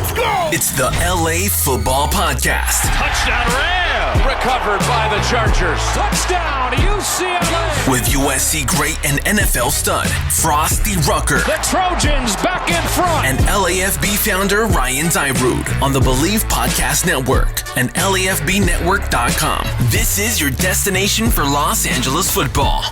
Let's go! It's the LA Football Podcast. Touchdown Rams! Recovered by the Chargers. Touchdown UCLA! With USC great and NFL stud, Frostee Rucker. The Trojans back in front. And LAFB founder Ryan Dyrud on the Bleav Podcast Network and LAFBnetwork.com. This is your destination for Los Angeles football.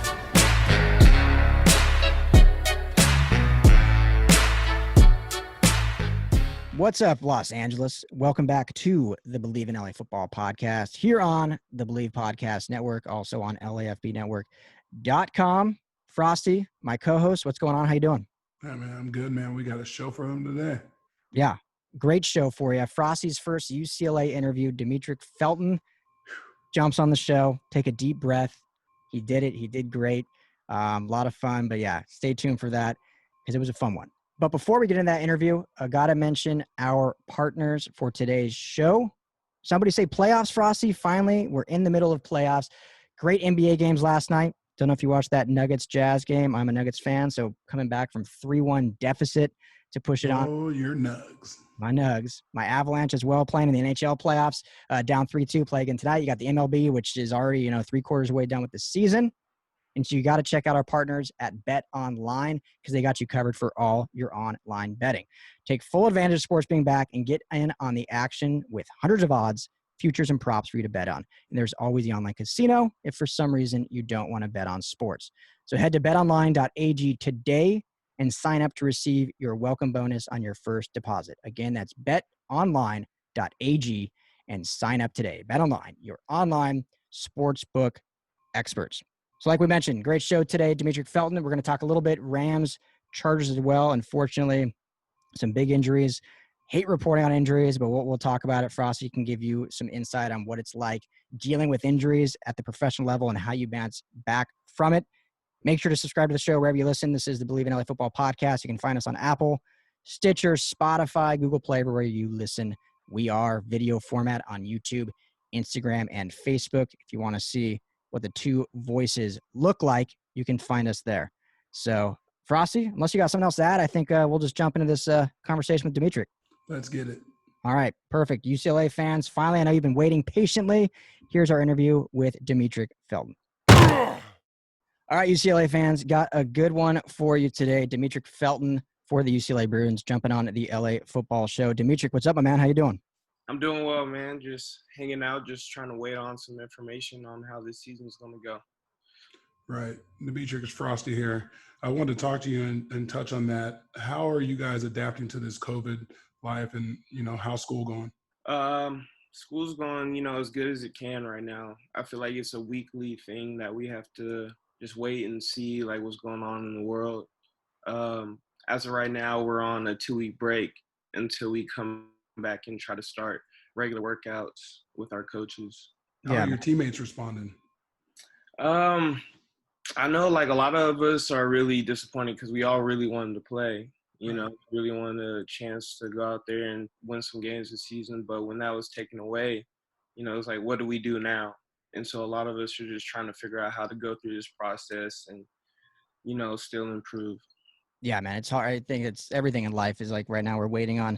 What's up, Los Angeles? Welcome back to the Bleav In LA Football Podcast here on the Bleav Podcast Network, also on LAFBnetwork.com. Frostee, my co-host, what's going on? How you doing? Yeah, man, I'm good, man. We got a show for him today. Yeah, great show for you. Frostee's first UCLA interview, Demetric Felton, jumps on the show. Take a deep breath. He did it. He did great. A lot of fun, but yeah, stay tuned for that because it was a fun one. But before we get into that interview, I got to mention our partners for today's show. Somebody say playoffs, Frostee. Finally, we're in the middle of playoffs. Great NBA games last night. Don't know if you watched that Nuggets-Jazz game. I'm a Nuggets fan, so coming back from 3-1 deficit to push it on. Oh, your Nugs. My Nugs. My Avalanche as well, playing in the NHL playoffs. Down 3-2, play again tonight. You got the MLB, which is already, three-quarters way done with the season. And so you got to check out our partners at Bet Online because they got you covered for all your online betting. Take full advantage of sports being back and get in on the action with hundreds of odds, futures, and props for you to bet on. And there's always the online casino if for some reason you don't want to bet on sports. So head to betonline.ag today and sign up to receive your welcome bonus on your first deposit. Again, that's betonline.ag and sign up today. BetOnline, your online sportsbook experts. So like we mentioned, great show today, Demetric Felton. We're going to talk a little bit Rams, Chargers as well. Unfortunately, some big injuries. Hate reporting on injuries, but we'll talk about it. Frostee can give you some insight on what it's like dealing with injuries at the professional level and how you bounce back from it. Make sure to subscribe to the show wherever you listen. This is the Bleav In LA Football Podcast. You can find us on Apple, Stitcher, Spotify, Google Play, everywhere you listen. We are video format on YouTube, Instagram, and Facebook. If you want to see what the two voices look like, you can find us there. So, Frostee, unless you got something else to add, I think we'll just jump into this conversation with Demetric. Let's get it. All right, perfect. UCLA fans, finally, I know you've been waiting patiently. Here's our interview with Demetric Felton. All right, UCLA fans, got a good one for you today. Demetric Felton for the UCLA Bruins jumping on the LA Football Show. Demetric, what's up, my man? How you doing? I'm doing well, man. Just hanging out, just trying to wait on some information on how this season is going to go. Right. Demetric, it's Frostee here. I wanted to talk to you and touch on that. How are you guys adapting to this COVID life and, how's school going? School's going, as good as it can right now. I feel like it's a weekly thing that we have to just wait and see, like, what's going on in the world. As of right now, we're on a 2-week break until we come back and try to start regular workouts with our coaches. How are your teammates responding? I know like a lot of us are really disappointed because we all really wanted to play, really wanted a chance to go out there and win some games this season. But when that was taken away, it's like, what do we do now? And so a lot of us are just trying to figure out how to go through this process and, still improve. Yeah, man, it's hard. I think it's everything in life is like right now we're waiting on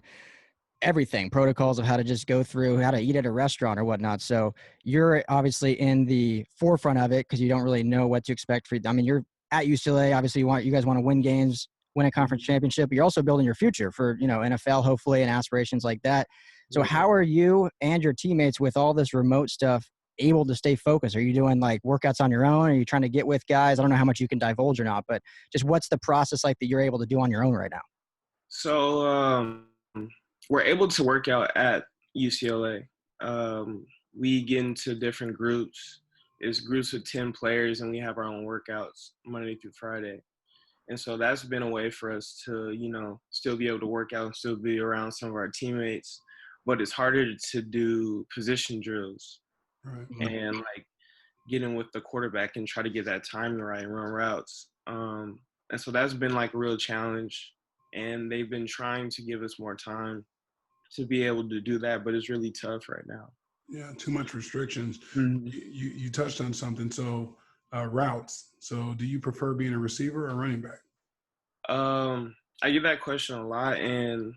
everything, protocols of how to just go through, how to eat at a restaurant or whatnot. So you're obviously in the forefront of it because you don't really know what to expect. You're at UCLA. Obviously, you guys want to win games, win a conference championship. But you're also building your future for, NFL, hopefully, and aspirations like that. So how are you and your teammates with all this remote stuff able to stay focused? Are you doing like workouts on your own? Are you trying to get with guys? I don't know how much you can divulge or not, but just what's the process like that you're able to do on your own right now? So, we're able to work out at UCLA. We get into different groups. It's groups of 10 players, and we have our own workouts Monday through Friday. And so that's been a way for us to, still be able to work out and still be around some of our teammates. But it's harder to do position drills and, like, get in with the quarterback and try to get that timing right and run routes. And so that's been, like, a real challenge. And they've been trying to give us more time to be able to do that, but it's really tough right now. Yeah, too much restrictions. Mm-hmm. You touched on something. So routes. So do you prefer being a receiver or running back? I get that question a lot, and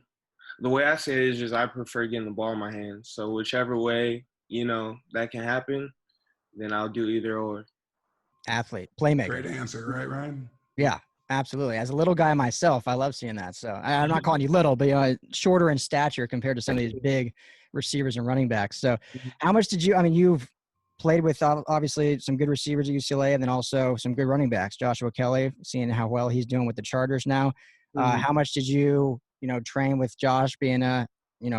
The way I say it is just I prefer getting the ball in my hands. So whichever way, that can happen, then I'll do either or. Athlete, playmaker. Great answer, right, Ryan? Yeah, absolutely. As a little guy myself, I love seeing that. So I'm not calling you little, but shorter in stature compared to some of these big receivers and running backs. So how much did you've played with obviously some good receivers at UCLA and then also some good running backs, Joshua Kelly, seeing how well he's doing with the Chargers now. How much did you train with Josh, being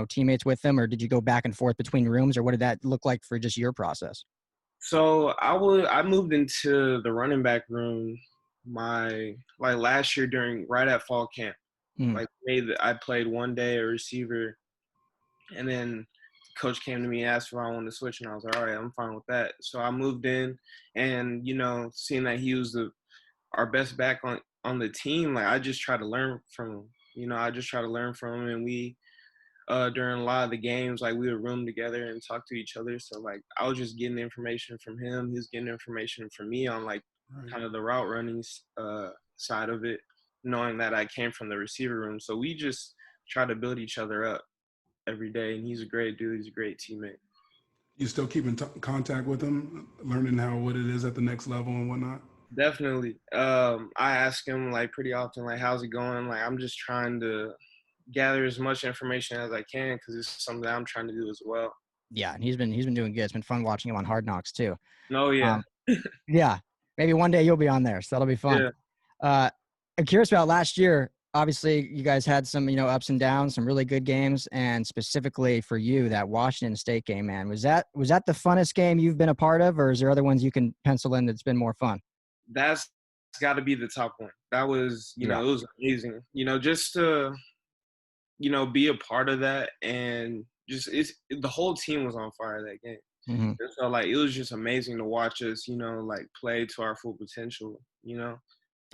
teammates with him, or did you go back and forth between rooms, or what did that look like for just your process? So I moved into the running back room last year right at fall camp. I played one day a receiver, and then coach came to me and asked if I wanted to switch, and I was like, all right, I'm fine with that. So I moved in, and seeing that he was our best back on the team, I just tried to learn from him. I just tried to learn from him, and we during a lot of the games, we would room together and talk to each other. So I was just getting information from him. He was getting information from me on kind of the route running side of it, knowing that I came from the receiver room. So we just try to build each other up every day. And he's a great dude. He's a great teammate. You still keep in contact with him, learning what it is at the next level and whatnot? Definitely. I ask him pretty often, how's it going? I'm just trying to gather as much information as I can because it's something I'm trying to do as well. Yeah, and he's been doing good. It's been fun watching him on Hard Knocks too. Oh yeah. Yeah, maybe one day you'll be on there, so that'll be fun. Yeah. I'm curious about last year. Obviously, you guys had some ups and downs, some really good games, and specifically for you, that Washington State game, man, was that the funnest game you've been a part of, or is there other ones you can pencil in that's been more fun? That's got to be the top one. That was it was amazing. Just to be a part of that, and just the whole team was on fire that game. Mm-hmm. So it was just amazing to watch us, play to our full potential.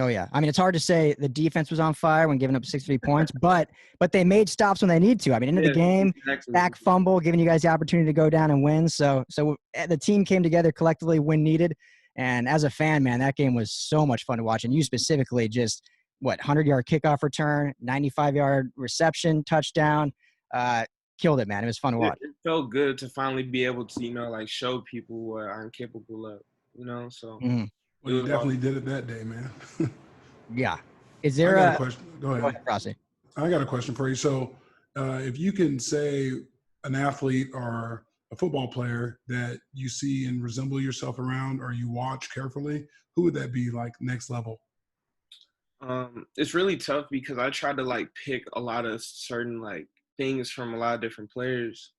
Oh yeah, I mean it's hard to say the defense was on fire when giving up 63 points, but they made stops when they need to. I mean, into the game, back fumble, giving you guys the opportunity to go down and win. So the team came together collectively when needed. And as a fan, man, that game was so much fun to watch. And you specifically just 100-yard kickoff return, 95-yard reception, touchdown. Killed it, man. It was fun to watch. It felt good to finally be able to, show people what I'm capable of, so. Mm-hmm. Well, you definitely did it that day, man. Yeah. Is there a question? Go ahead. Frostee. I got a question for you. So if you can say an athlete or a football player that you see and resemble yourself around, or you watch carefully, who would that be, next level? It's really tough because I try to pick a lot of certain things from a lot of different players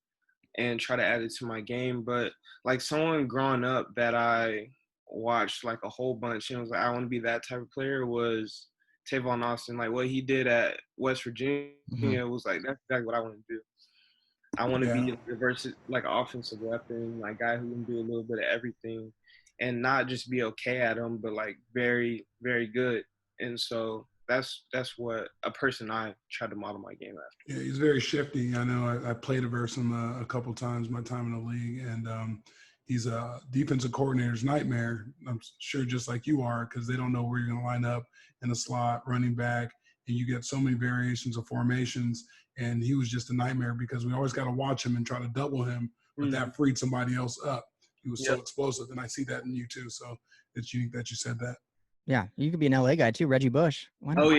and try to add it to my game. But someone growing up that I watched a whole bunch and was I want to be that type of player was Travin Austin. What he did at West Virginia was that's exactly what I want to do. I want to be a offensive weapon, guy who can do a little bit of everything and not just be okay at them, but very, very good. And so that's what a person I try to model my game after. Yeah, he's very shifty. I know I played versus him a couple times my time in the league, and he's a defensive coordinator's nightmare. I'm sure just like you are, because they don't know where you're going to line up in the slot, running back, and you get so many variations of formations. And he was just a nightmare because we always got to watch him and try to double him, but that freed somebody else up. He was so explosive, and I see that in you too. So it's unique that you said that. Yeah, you could be an LA guy too, Reggie Bush. Why not? Oh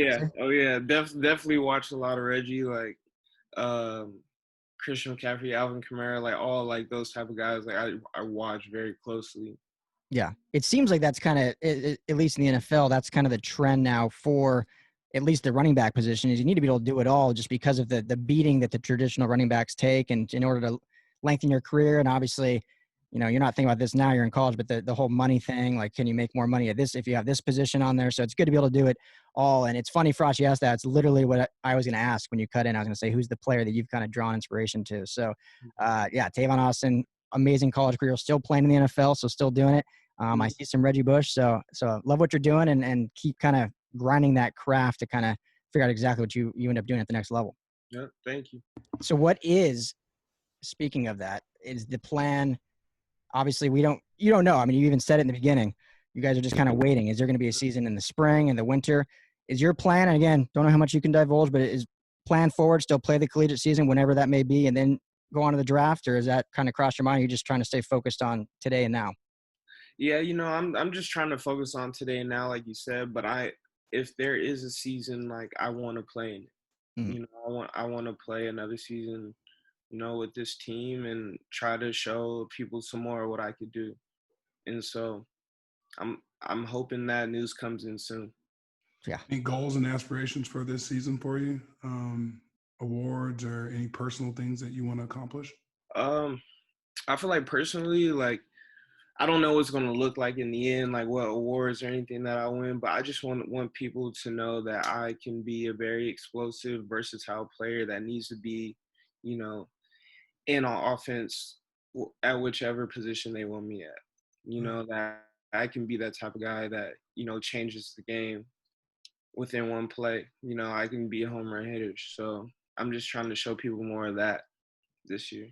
yeah, definitely watched a lot of Reggie, Christian McCaffrey, Alvin Kamara, all those type of guys. I watch very closely. Yeah, it seems like that's kind of, at least in the NFL, that's kind of the trend now for at least the running back position, is you need to be able to do it all just because of the beating that the traditional running backs take, and in order to lengthen your career. And obviously, you're not thinking about this now, you're in college, but the whole money thing, can you make more money at this if you have this position on there? So it's good to be able to do it all. And it's funny, Frostee asked that. It's literally what I was going to ask when you cut in. I was going to say, who's the player that you've kind of drawn inspiration to? So, Travin Austin, amazing college career, still playing in the NFL, so still doing it. I see some Reggie Bush, so love what you're doing, and keep kind of grinding that craft to kind of figure out exactly what you end up doing at the next level. Yeah, thank you. So speaking of that, is the plan? Obviously, you don't know. I mean, you even said it in the beginning. You guys are just kind of waiting. Is there going to be a season in the spring and the winter? Is your plan, and again, don't know how much you can divulge, but plan forward, still play the collegiate season whenever that may be, and then go on to the draft, or is that kind of cross your mind? You're just trying to stay focused on today and now? Yeah, I'm just trying to focus on today and now, like you said. But if there is a season, like I want to play in it. Mm. I want to play another season, with this team and try to show people some more of what I could do. And so, I'm hoping that news comes in soon. Yeah. Any goals and aspirations for this season for you? Awards or any personal things that you want to accomplish? I feel like personally, like I don't know what's going to look like in the end, like what awards or anything that I win, but I just want people to know that I can be a very explosive, versatile player that needs to be, in on offense at whichever position they want me at. That I can be that type of guy that, changes the game within one play. I can be a home run hitter. So I'm just trying to show people more of that this year.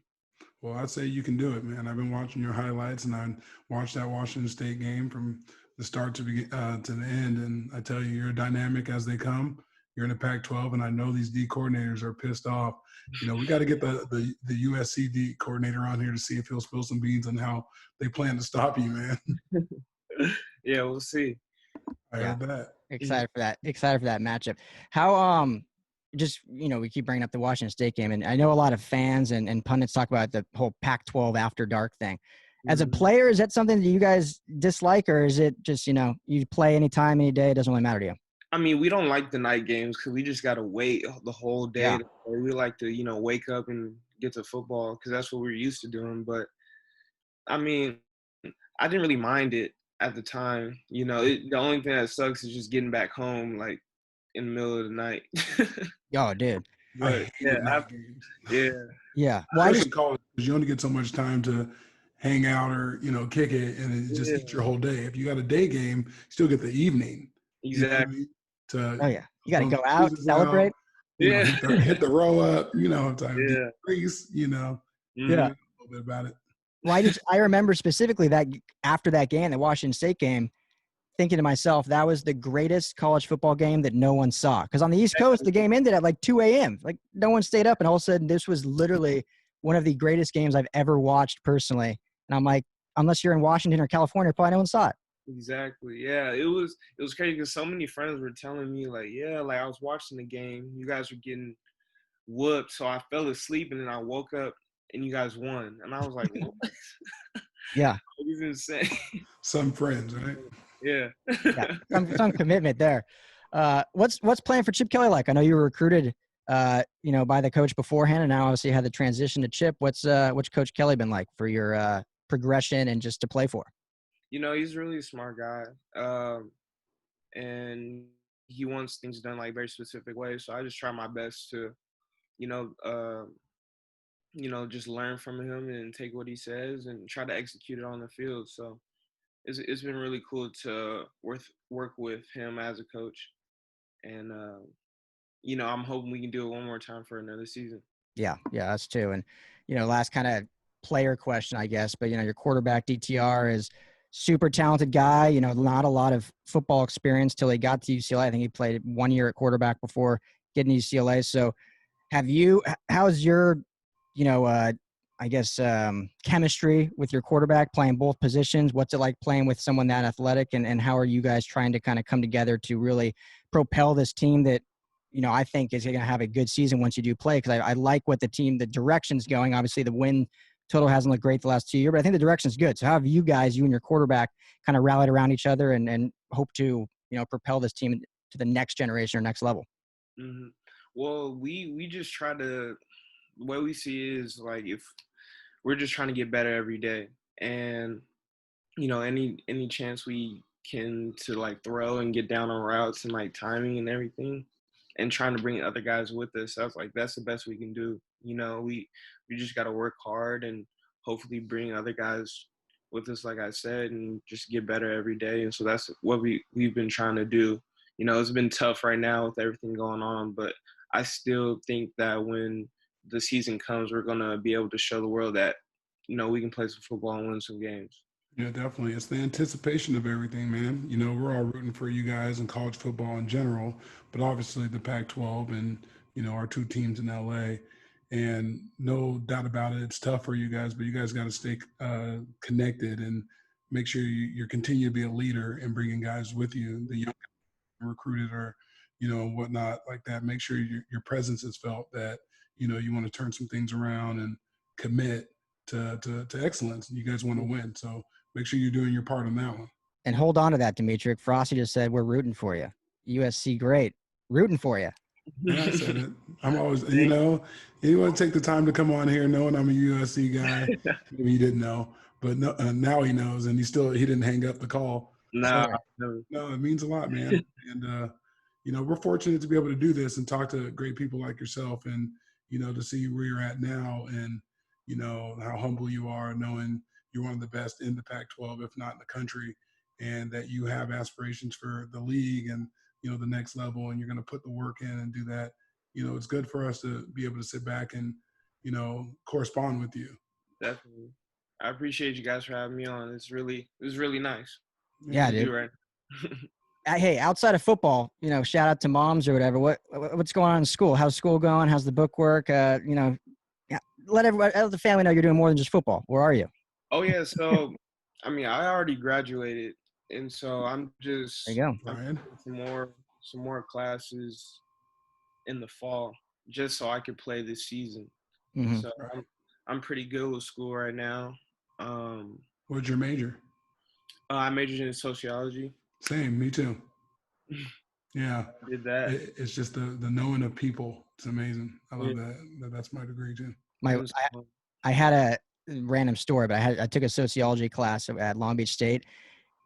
Well, I'd say you can do it, man. I've been watching your highlights, and I watched that Washington State game from the start to the end. And I tell you, you're dynamic as they come. You're in the Pac-12, and I know these D coordinators are pissed off. We got to get the USC D coordinator on here to see if he'll spill some beans on how they plan to stop you, man. Yeah, we'll see. I heard that. Excited for that. Excited for that matchup. How just we keep bringing up the Washington State game, and I know a lot of fans and pundits talk about the whole Pac-12 after dark thing. As a player, is that something that you guys dislike, or is it just you play anytime, any day, it doesn't really matter to you? I mean, we don't like the night games because we just gotta wait the whole day. Yeah. We like to wake up and get to football because that's what we're used to doing. But I mean, I didn't really mind it at the time. The only thing that sucks is just getting back home like in the middle of the night. Oh, dude. But yeah, Yeah. Why in college? Because you only get so much time to hang out or kick it, and it just eat your whole day. If you got a day game, you still get the evening. Exactly. Oh yeah, you got to go out, celebrate. Hit the row up. Time Yeah. grease. Yeah. A little bit about it. Well, I remember specifically that after that game, the Washington State game, thinking to myself, that was the greatest college football game that no one saw. Because on the East Coast, the game ended at like 2 a.m. Like no one stayed up, and all of a sudden, this was literally one of the greatest games I've ever watched personally. And I'm like, unless you're in Washington or California, probably no one saw it. Exactly. Yeah, it was crazy because so many friends were telling me like, yeah, like I was watching the game, you guys were getting whooped, so I fell asleep and then I woke up and you guys won, and I was like, what? Yeah, it was insane. Some friends, right? Yeah. Some commitment there. What's playing for Chip Kelly like? I know you were recruited, by the coach beforehand, and now obviously you had the transition to Chip. What's Coach Kelly been like for your progression and just to play for? He's really a smart guy, and he wants things done like very specific ways. So I just try my best to, just learn from him and take what he says and try to execute it on the field. So it's been really cool to work with him as a coach, and I'm hoping we can do it one more time for another season. Yeah, us too. And last kind of player question, I guess, but your quarterback DTR is super talented guy, not a lot of football experience till he got to UCLA. I think he played 1 year at quarterback before getting to UCLA. So how's your, chemistry with your quarterback playing both positions? What's it like playing with someone that athletic, and how are you guys trying to kind of come together to really propel this team that, I think is going to have a good season once you do play? Because I like what the direction's going. Obviously the win total hasn't looked great the last 2 years, but I think the direction's good. So how have you guys, you and your quarterback, kind of rallied around each other and hope to, propel this team to the next generation or next level? Mm-hmm. Well, we just try to, the way we see it is like, if we're just trying to get better every day, and, any chance we can to like throw and get down on routes and like timing and everything, and trying to bring other guys with us. I was like, that's the best we can do. We just got to work hard and hopefully bring other guys with us, like I said, and just get better every day. And so that's what we've been trying to do. It's been tough right now with everything going on, but I still think that when the season comes, we're going to be able to show the world that, we can play some football and win some games. Yeah, definitely. It's the anticipation of everything, man. We're all rooting for you guys in college football in general, but obviously the Pac-12 and, our two teams in LA. And no doubt about it, it's tough for you guys, but you guys got to stay connected and make sure you continue to be a leader and bringing guys with you, the young recruited or, whatnot like that. Make sure your presence is felt, that, you want to turn some things around and commit to excellence. You guys want to win. So make sure you're doing your part on that one. And hold on to that, Demetric. Frostee just said, we're rooting for you. USC, great. Rooting for you. Yeah, I said it. I'm always, anyone take the time to come on here knowing I'm a USC guy. Maybe he didn't know, but no, now he knows, and he didn't hang up the call. No, it means a lot, man. And, we're fortunate to be able to do this and talk to great people like yourself, and, to see where you're at now, and, how humble you are, knowing you're one of the best in the Pac-12, if not in the country, and that you have aspirations for the league and, the next level, and you're going to put the work in and do that. It's good for us to be able to sit back and, correspond with you. Definitely. I appreciate you guys for having me on. It was really nice. Yeah, dude. Right. Hey, outside of football, shout out to moms or whatever. What's going on in school? How's school going? How's the book work? Let the family know you're doing more than just football. Where are you? Oh yeah. So, I already graduated, and so I'm just there you go. Ryan. Some more classes in the fall, just so I could play this season. Mm-hmm. So I'm pretty good with school right now. What's your major? I majored in sociology. Same, me too. Yeah, I did that. It's just the knowing of people. It's amazing. I love that. That's my degree too. I had a random story, but I took a sociology class at Long Beach State.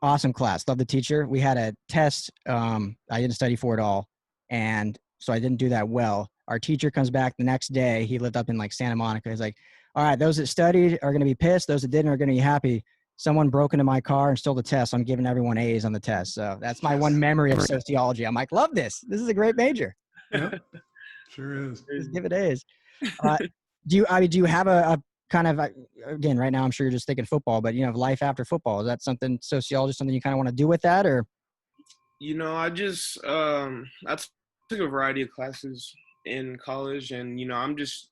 Awesome class. Love the teacher. We had a test. I didn't study for it all, and so I didn't do that well. Our teacher comes back the next day. He lived up in like Santa Monica. He's like, all right, those that studied are going to be pissed. Those that didn't are going to be happy. Someone broke into my car and stole the test. I'm giving everyone A's on the test. So that's my one memory of sociology. I'm like, love this. This is a great major. Yep. Sure is. Just give it A's. Do you have a kind of, again, right now I'm sure you're just thinking football, but life after football, is that something, sociology, something you kind of want to do with that, or? I just I took a variety of classes in college, and I'm just,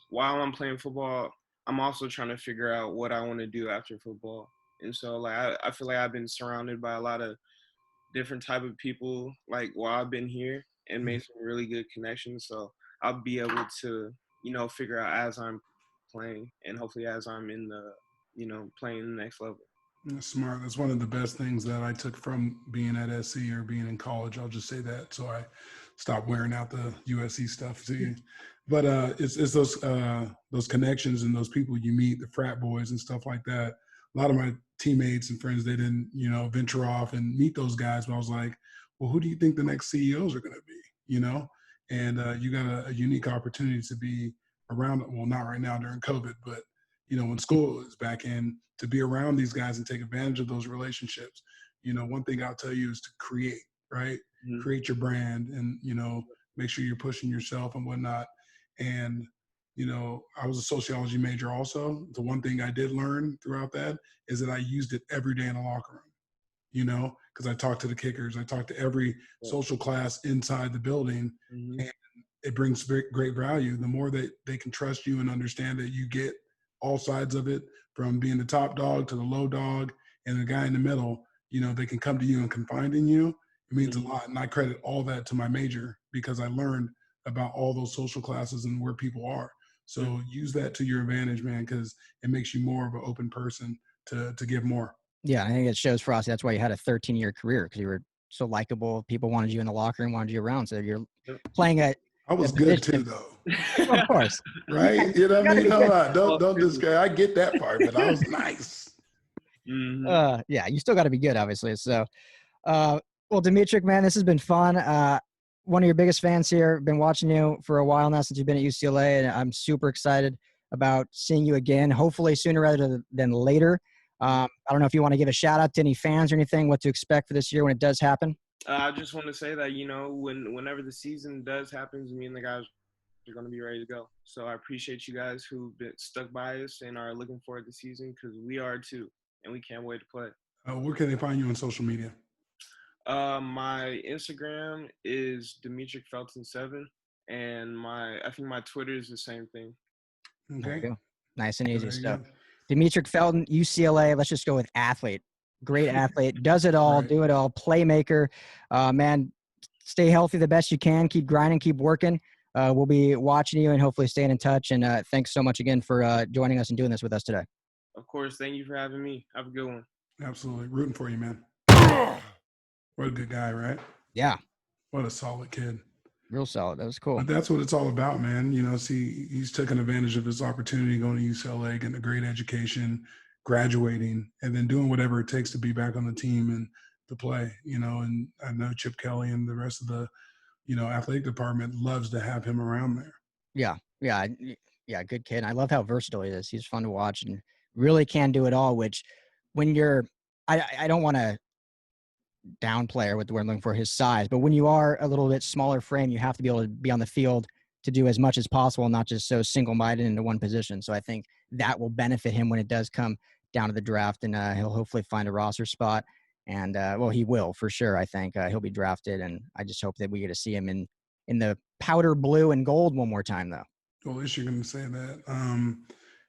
while I'm playing football, I'm also trying to figure out what I want to do after football. And so I feel like I've been surrounded by a lot of different type of people while I've been here, and made some really good connections. So I'll be able to figure out as I'm playing, and hopefully as I'm in the playing the next level. That's smart. That's one of the best things that I took from being at SC or being in college. I'll just say that, so I stopped wearing out the USC stuff to you. But it's those connections and those people you meet, the frat boys and stuff like that. A lot of my teammates and friends, they didn't venture off and meet those guys. But I was like, well, who do you think the next CEOs are going to be? And you got a unique opportunity to be around. Well, not right now during COVID, but when school is back in, to be around these guys and take advantage of those relationships. One thing I'll tell you is to create, right? Mm-hmm. Create your brand, and, make sure you're pushing yourself and whatnot. And, I was a sociology major also. The one thing I did learn throughout that is that I used it every day in the locker room, because I talked to the kickers. I talked to every social class inside the building, mm-hmm. and it brings great value. The more that they can trust you and understand that you get all sides of it, from being the top dog to the low dog and the guy in the middle, they can come to you and confide in you. It means a lot. And I credit all that to my major, because I learned about all those social classes and where people are. So use that to your advantage, man, because it makes you more of an open person to give more. Yeah, I think it shows for us. That's why you had a 13-year career, because you were so likable. People wanted you in the locker room, wanted you around. So you're playing I was good too, though. Of course. Right? You know what I mean? Hold on. Don't discourage. I get that part, but I was nice. Mm-hmm. Yeah, you still got to be good, obviously. So, well, Demetric, man, this has been fun. One of your biggest fans here. Been watching you for a while now, since you've been at UCLA, and I'm super excited about seeing you again, hopefully sooner rather than later. I don't know if you want to give a shout out to any fans or anything, what to expect for this year when it does happen. I just want to say that, whenever the season does happen, me and the guys are going to be ready to go. So I appreciate you guys who've been stuck by us and are looking forward to the season, because we are too, and we can't wait to play. Where can they find you on social media? My Instagram is Demetric Felton 7, and I think my Twitter is the same thing. There you Okay. go. Nice and easy. There you So go. Demetric Felton, UCLA. Let's just go with athlete. Great athlete. Does it all. Right. Do it all. Playmaker. Man, stay healthy the best you can. Keep grinding. Keep working. We'll be watching you and hopefully staying in touch. And thanks so much again for joining us and doing this with us today. Of course. Thank you for having me. Have a good one. Absolutely. Rooting for you, man. What a good guy, right? Yeah. What a solid kid. Real solid. That was cool. But that's what it's all about, man. You know, see, he's taken advantage of his opportunity going to UCLA, getting a great education, graduating, and then doing whatever it takes to be back on the team and to play, you know. And I know Chip Kelly and the rest of the, you know, athletic department loves to have him around there. Yeah. Good kid. I love how versatile he is. He's fun to watch and really can do it all, which when you're, I don't want to downplay or what the word I'm looking for, his size, but when you are a little bit smaller frame, you have to be able to be on the field to do as much as possible, not just so single-minded into one position. So I think that will benefit him when it does come down to the draft, and he'll hopefully find a roster spot. And well, he will for sure. I think he'll be drafted, and I just hope that we get to see him in the powder blue and gold one more time, though. Well, at least you're going to say that.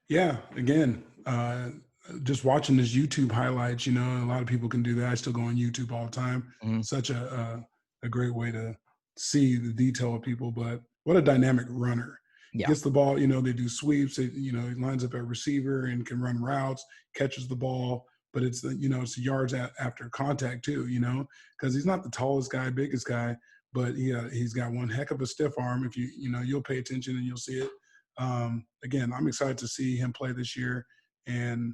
Yeah, again, just watching his YouTube highlights, you know, a lot of people can do that. I still go on YouTube all the time. Mm-hmm. Such a great way to see the detail of people, but what a dynamic runner. Yeah. Gets the ball, you know, they do sweeps, you know, he lines up at receiver and can run routes, catches the ball, but it's, you know, it's yards after contact too, you know, because he's not the tallest guy, biggest guy, but he's got one heck of a stiff arm. If you know, you'll pay attention and you'll see it. Again, I'm excited to see him play this year and,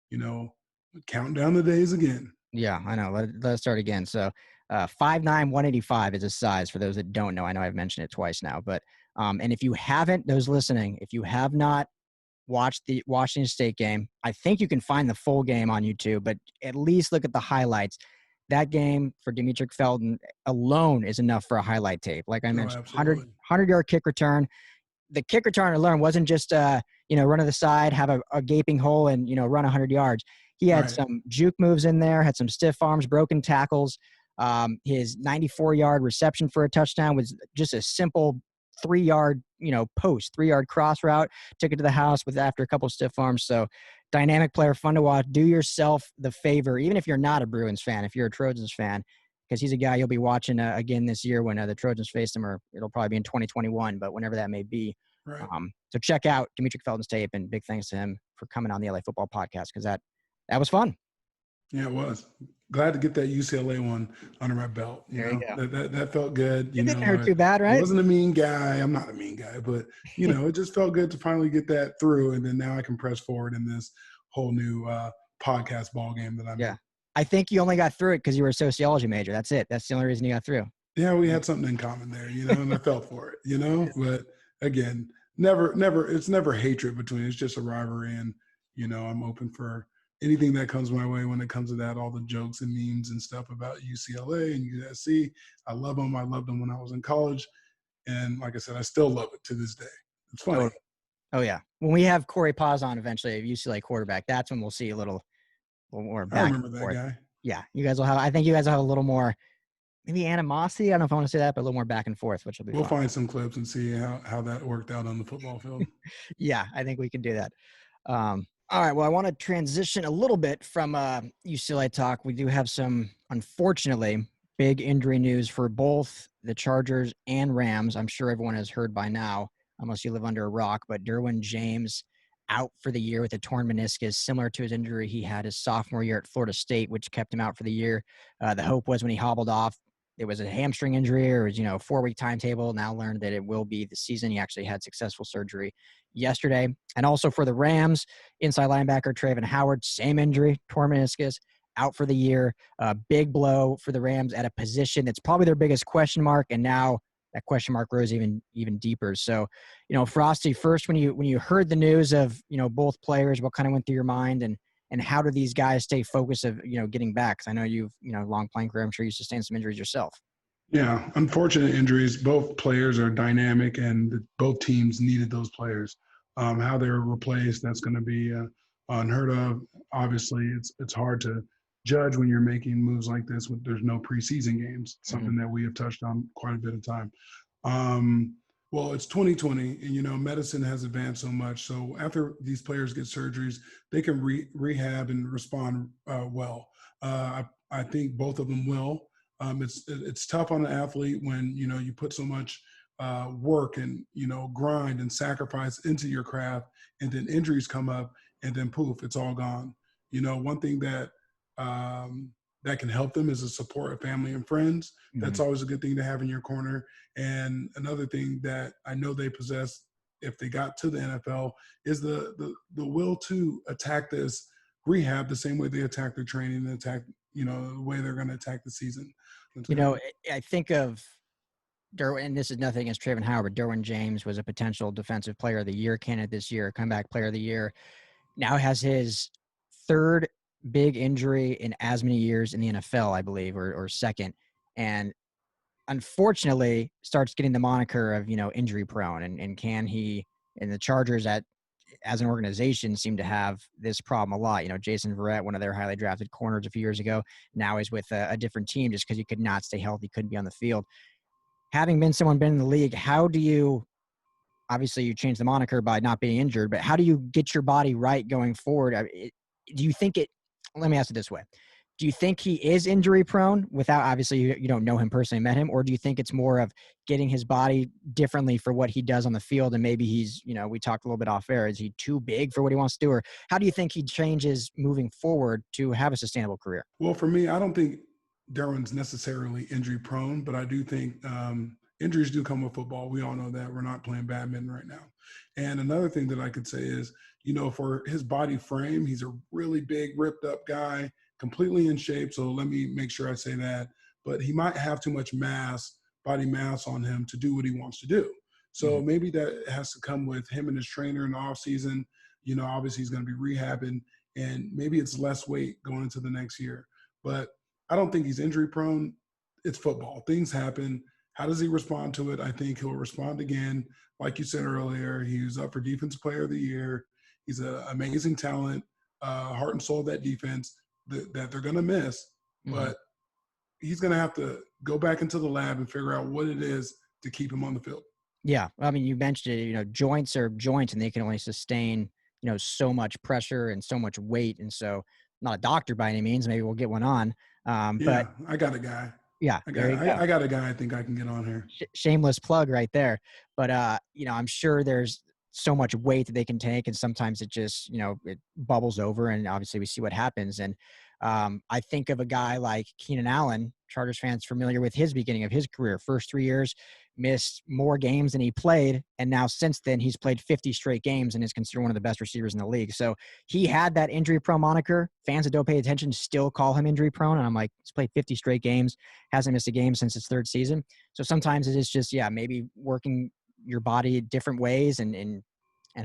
you know, count down the days again. Yeah, I know. Let's start again. So 5'9", 185 is his size for those that don't know. I know I've mentioned it twice now, but and if you haven't, those listening, if you have not watched the Washington State game, I think you can find the full game on YouTube, but at least look at the highlights. That game for Demetric Felton alone is enough for a highlight tape. Like I mentioned, 100-yard kick return. The kick return alone wasn't just, run to the side, have a gaping hole and, run 100 yards. He had some juke moves in there, had some stiff arms, broken tackles. His 94-yard reception for a touchdown was just a simple 3-yard, post, 3-yard cross route, took it to the house after a couple of stiff arms. So dynamic player, fun to watch. Do yourself the favor, even if you're not a Bruins fan, if you're a Trojans fan, because he's a guy you'll be watching again this year when the Trojans face him, or it'll probably be in 2021, but whenever that may be. Right. So check out Demetric Felton's tape, and big thanks to him for coming on the LA Football Podcast, because that was fun. Yeah, it was. Glad to get that UCLA one under my belt. You that felt good. It didn't hurt too bad, right? I wasn't a mean guy. I'm not a mean guy, but it just felt good to finally get that through, and then now I can press forward in this whole new podcast ball game that I'm in. I think you only got through it because you were a sociology major. That's it. That's the only reason you got through. Yeah, we had something in common there, and I felt for it, But again, it's never hatred between. It's just a rivalry, and I'm open for anything that comes my way when it comes to that. All the jokes and memes and stuff about UCLA and USC. I love them. I loved them when I was in college, and like I said, I still love it to this day. It's funny. Oh yeah, when we have Corey Paz on eventually, a UCLA quarterback, that's when we'll see a little more back. I remember that guy. Yeah, you guys will have. I think you guys will have a little more, maybe animosity. I don't know if I want to say that, but a little more back and forth, which will be. We'll fun. Find some clips and see how that worked out on the football field. Yeah, I think we can do that. All right. Well, I want to transition a little bit from UCLA talk. We do have some, unfortunately, big injury news for both the Chargers and Rams. I'm sure everyone has heard by now, unless you live under a rock, but Derwin James out for the year with a torn meniscus, similar to his injury he had his sophomore year at Florida State, which kept him out for the year. The hope was when he hobbled off, it was a hamstring injury, or it was, 4-week timetable. Now learned that it will be the season. He actually had successful surgery yesterday. And also for the Rams, inside linebacker Travin Howard, same injury, torn meniscus, out for the year. Big blow for the Rams at a position that's probably their biggest question mark, and now that question mark grows even deeper. So, Frostee, first, when you heard the news of both players, what kind of went through your mind, and how do these guys stay focused of getting back? Because I know you've long playing career. I'm sure you sustained some injuries yourself. Yeah, unfortunate injuries. Both players are dynamic, and both teams needed those players. How they're replaced, that's going to be unheard of. Obviously, it's hard to judge when you're making moves like this. There's no preseason games, something that we have touched on quite a bit of time. Well, it's 2020, and medicine has advanced so much. So after these players get surgeries, they can rehab and respond well. I think both of them will. It's tough on an athlete when you put so much work and grind and sacrifice into your craft, and then injuries come up, and then poof, it's all gone. One thing that can help them is the support of family and friends. That's always a good thing to have in your corner. And another thing that I know they possess if they got to the NFL is the will to attack this rehab the same way they attack their training and attack, the way they're going to attack the season. I think of Derwin, and this is nothing against Travin Howard, but Derwin James was a potential defensive player of the year candidate this year, comeback player of the year. Now has his third big injury in as many years in the NFL, I believe, or second. And unfortunately starts getting the moniker of, injury prone. And can he, and the Chargers as an organization seem to have this problem a lot. Jason Verrett, one of their highly drafted corners a few years ago, now is with a different team just because he could not stay healthy, couldn't be on the field. Having been in the league, how do you, obviously you change the moniker by not being injured, but how do you get your body right going forward? Do you think let me ask it this way. Do you think he is injury prone without, obviously you don't know him personally, met him, or do you think it's more of getting his body differently for what he does on the field? And maybe he's, we talked a little bit off air. Is he too big for what he wants to do? Or how do you think he changes moving forward to have a sustainable career? Well, for me, I don't think Derwin's necessarily injury prone, but I do think injuries do come with football. We all know that. We're not playing badminton right now. And another thing that I could say is, for his body frame, he's a really big, ripped up guy, completely in shape. So let me make sure I say that. But he might have too much body mass on him to do what he wants to do. So maybe that has to come with him and his trainer in the off season. Obviously he's going to be rehabbing, and maybe it's less weight going into the next year. But I don't think he's injury prone. It's football. Things happen. How does he respond to it? I think he'll respond again. Like you said earlier, he was up for Defensive Player of the Year. He's an amazing talent, heart and soul of that defense that they're going to miss. But he's going to have to go back into the lab and figure out what it is to keep him on the field. Yeah. I mean, you mentioned it, joints are joints, and they can only sustain, so much pressure and so much weight. And so, not a doctor by any means. Maybe we'll get one on. But I got a guy. Yeah, I got a guy I think I can get on here. Shameless plug right there. But, I'm sure there's so much weight that they can take, and sometimes it just, it bubbles over, and obviously we see what happens. And I think of a guy like Keenan Allen, Chargers fans familiar with his beginning of his career. First 3 years, missed more games than he played, and now since then he's played 50 straight games and is considered one of the best receivers in the league. So he had that injury prone moniker. Fans that don't pay attention still call him injury prone, and I'm like, he's played 50 straight games, hasn't missed a game since his third season. So sometimes it is just, maybe working your body different ways, and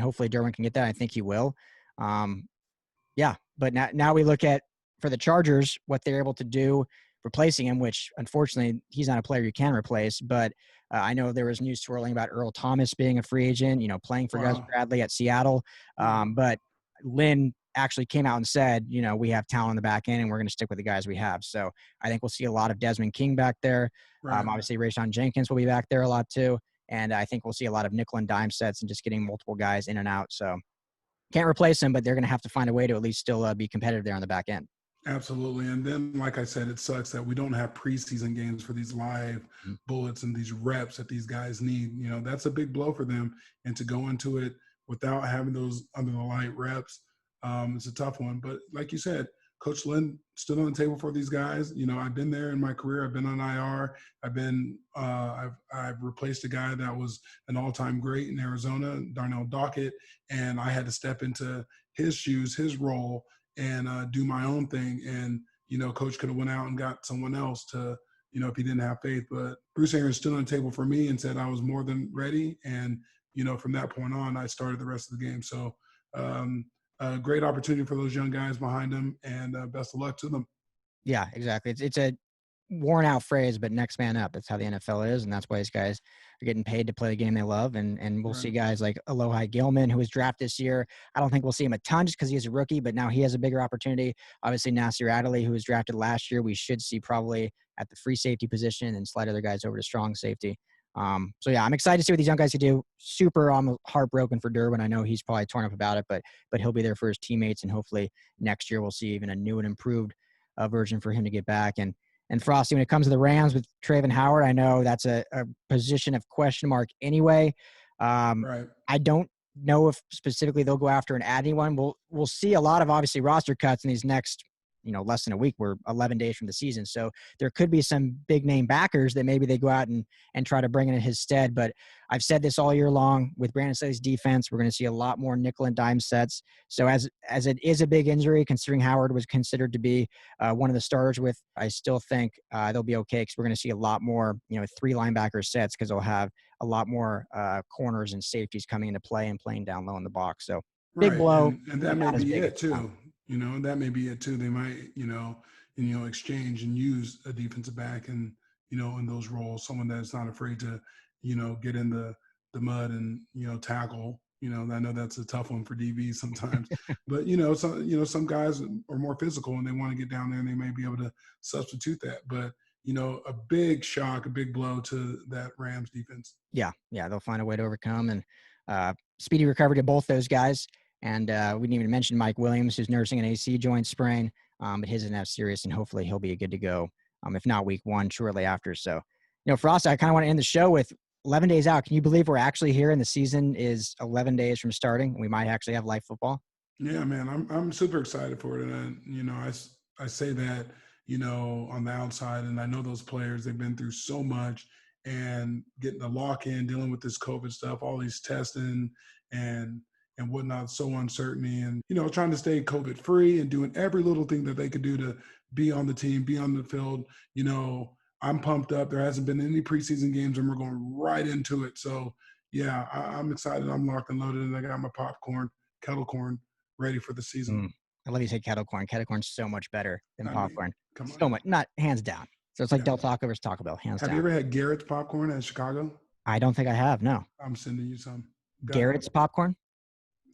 hopefully Derwin can get that. I think he will. But now we look at, for the Chargers, what they're able to do replacing him, which unfortunately he's not a player you can replace. But I know there was news swirling about Earl Thomas being a free agent, playing for Gus Bradley at Seattle. But Lynn actually came out and said, we have talent on the back end and we're going to stick with the guys we have. So I think we'll see a lot of Desmond King back there. Right. Obviously Rayshon Jenkins will be back there a lot too. And I think we'll see a lot of nickel and dime sets and just getting multiple guys in and out. So can't replace him, but they're going to have to find a way to at least still be competitive there on the back end. Absolutely. And then, like I said, it sucks that we don't have preseason games for these live bullets and these reps that these guys need. That's a big blow for them. And to go into it without having those under the light reps, it's a tough one. But like you said, Coach Lynn stood on the table for these guys. I've been there in my career. I've been on IR. I've replaced a guy that was an all-time great in Arizona, Darnell Dockett, and I had to step into his shoes, his role, and do my own thing. And, Coach could have went out and got someone else to, if he didn't have faith. But Bruce Arians stood on the table for me and said I was more than ready. And, from that point on, I started the rest of the game. So a great opportunity for those young guys behind him, and best of luck to them. Yeah, exactly. It's a worn out phrase, but next man up. That's how the NFL is. And that's why these guys are getting paid to play the game they love. And we'll see guys like Alohi Gilman, who was drafted this year. I don't think we'll see him a ton just because he is a rookie, but now he has a bigger opportunity. Obviously, Nasir Adderley, who was drafted last year, we should see probably at the free safety position, and slide other guys over to strong safety. So yeah, I'm excited to see what these young guys can do. Super heartbroken for Derwin. I know he's probably torn up about it, but he'll be there for his teammates, and hopefully next year we'll see even a new and improved version for him to get back. And Frostee, when it comes to the Rams with Travin Howard, I know that's a position of question mark anyway. Right. I don't know if specifically they'll go after and add anyone. We'll see a lot of obviously roster cuts in these next, less than a week. We're 11 days from the season. So there could be some big name backers that maybe they go out and try to bring in his stead. But I've said this all year long with Brandon Staley's defense, we're going to see a lot more nickel and dime sets. So as it is a big injury, considering Howard was considered to be one of the starters with, I still think they'll be okay, because we're going to see a lot more, 3 linebacker sets, because they'll have a lot more corners and safeties coming into play and playing down low in the box. So big blow. And that may be it too. That may be it too. They might, exchange and use a defensive back and, in those roles, someone that's not afraid to, get in the mud and, tackle. I know that's a tough one for DB sometimes, but some guys are more physical and they want to get down there and they may be able to substitute that. But a big shock, a big blow to that Rams defense. Yeah, they'll find a way to overcome, and speedy recovery to both those guys. And we didn't even mention Mike Williams, who's nursing an AC joint sprain, but his isn't that serious, and hopefully he'll be good to go, if not week 1, shortly after. So, Frost, I kind of want to end the show with 11 days out. Can you believe we're actually here and the season is 11 days from starting? We might actually have live football. Yeah, man, I'm super excited for it. And, I say that, on the outside, and I know those players, they've been through so much, and getting the lock in, dealing with this COVID stuff, all these testing and whatnot, so uncertainty, and, trying to stay COVID free and doing every little thing that they could do to be on the team, be on the field. I'm pumped up. There hasn't been any preseason games, and we're going right into it. So yeah, I'm excited. I'm locked and loaded, and I got my kettle corn ready for the season. I love you say kettle corn. Kettle corn's so much better than popcorn. Come on. So much, not hands down. So it's like Del Taco versus Taco Bell, hands down. Have you ever had Garrett's popcorn in Chicago? I don't think I have, no. I'm sending you some. Garrett's popcorn?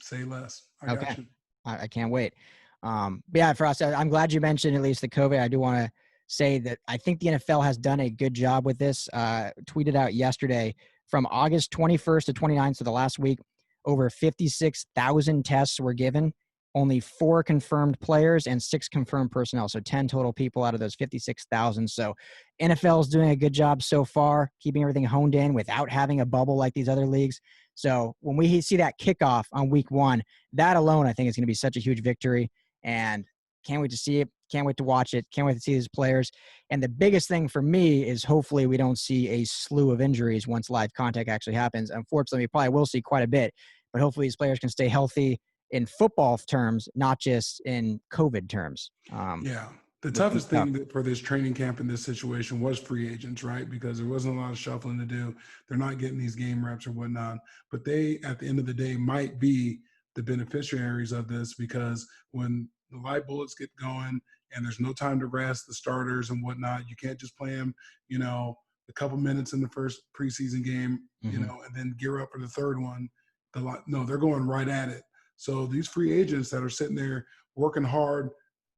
Say less. I got you. I can't wait. But yeah, Frost, I'm glad you mentioned at least the COVID. I do want to say that I think the NFL has done a good job with this. Tweeted out yesterday, from August 21st to 29th, so the last week, over 56,000 tests were given. Only 4 confirmed players and 6 confirmed personnel. So 10 total people out of those 56,000. So NFL is doing a good job so far, keeping everything honed in without having a bubble like these other leagues. So when we see that kickoff on week 1, that alone, I think, is going to be such a huge victory. And can't wait to see it. Can't wait to watch it. Can't wait to see these players. And the biggest thing for me is hopefully we don't see a slew of injuries once live contact actually happens. Unfortunately, we probably will see quite a bit, but hopefully these players can stay healthy in football terms, not just in COVID terms. The toughest thing for this training camp in this situation was free agents, right? Because there wasn't a lot of shuffling to do. They're not getting these game reps or whatnot. But they, at the end of the day, might be the beneficiaries of this, because when the light bullets get going and there's no time to rest the starters and whatnot, you can't just play them, a couple minutes in the first preseason game, and then gear up for the third one. No, they're going right at it. So these free agents that are sitting there working hard,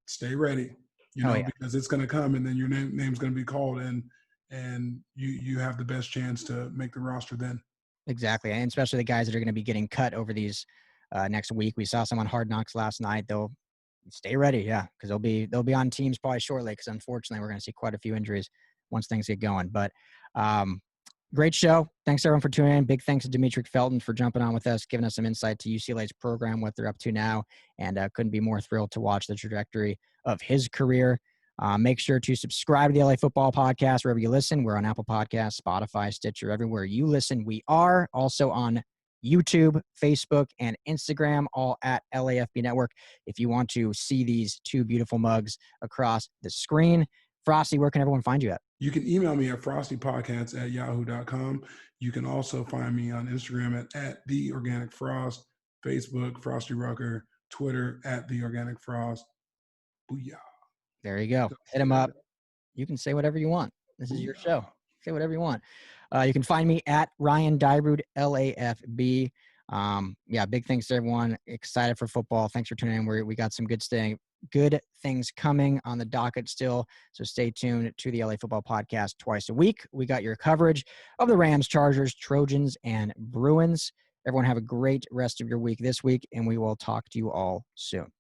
stay ready, because it's going to come, and then your name's going to be called, and you have the best chance to make the roster then. Exactly, and especially the guys that are going to be getting cut over these next week. We saw some on Hard Knocks last night. They'll stay ready, because they'll be on teams probably shortly, because unfortunately we're going to see quite a few injuries once things get going. But great show. Thanks everyone for tuning in. Big thanks to Demetric Felton for jumping on with us, giving us some insight to UCLA's program, what they're up to now, and couldn't be more thrilled to watch the trajectory of his career. Make sure to subscribe to the LA Football Podcast wherever you listen. We're on Apple Podcasts, Spotify, Stitcher, everywhere you listen. We are also on YouTube, Facebook, and Instagram, all at LAFB Network. If you want to see these 2 beautiful mugs across the screen. Frostee, where can everyone find you at? You can email me at frosteepodcast@yahoo.com. You can also find me on Instagram at @TheOrganicFrost, Facebook, Frostee Rucker, Twitter @TheOrganicFrost. Booyah. There you go. Hit him up. You can say whatever you want. This is your show. Say whatever you want. You can find me at Ryan Dyrud, LAFB. Yeah, big thanks to everyone. Excited for football. Thanks for tuning in. We got some good things coming on the docket still. So stay tuned to the LA Football Podcast twice a week. We got your coverage of the Rams, Chargers, Trojans, and Bruins. Everyone have a great rest of your week this week, and we will talk to you all soon.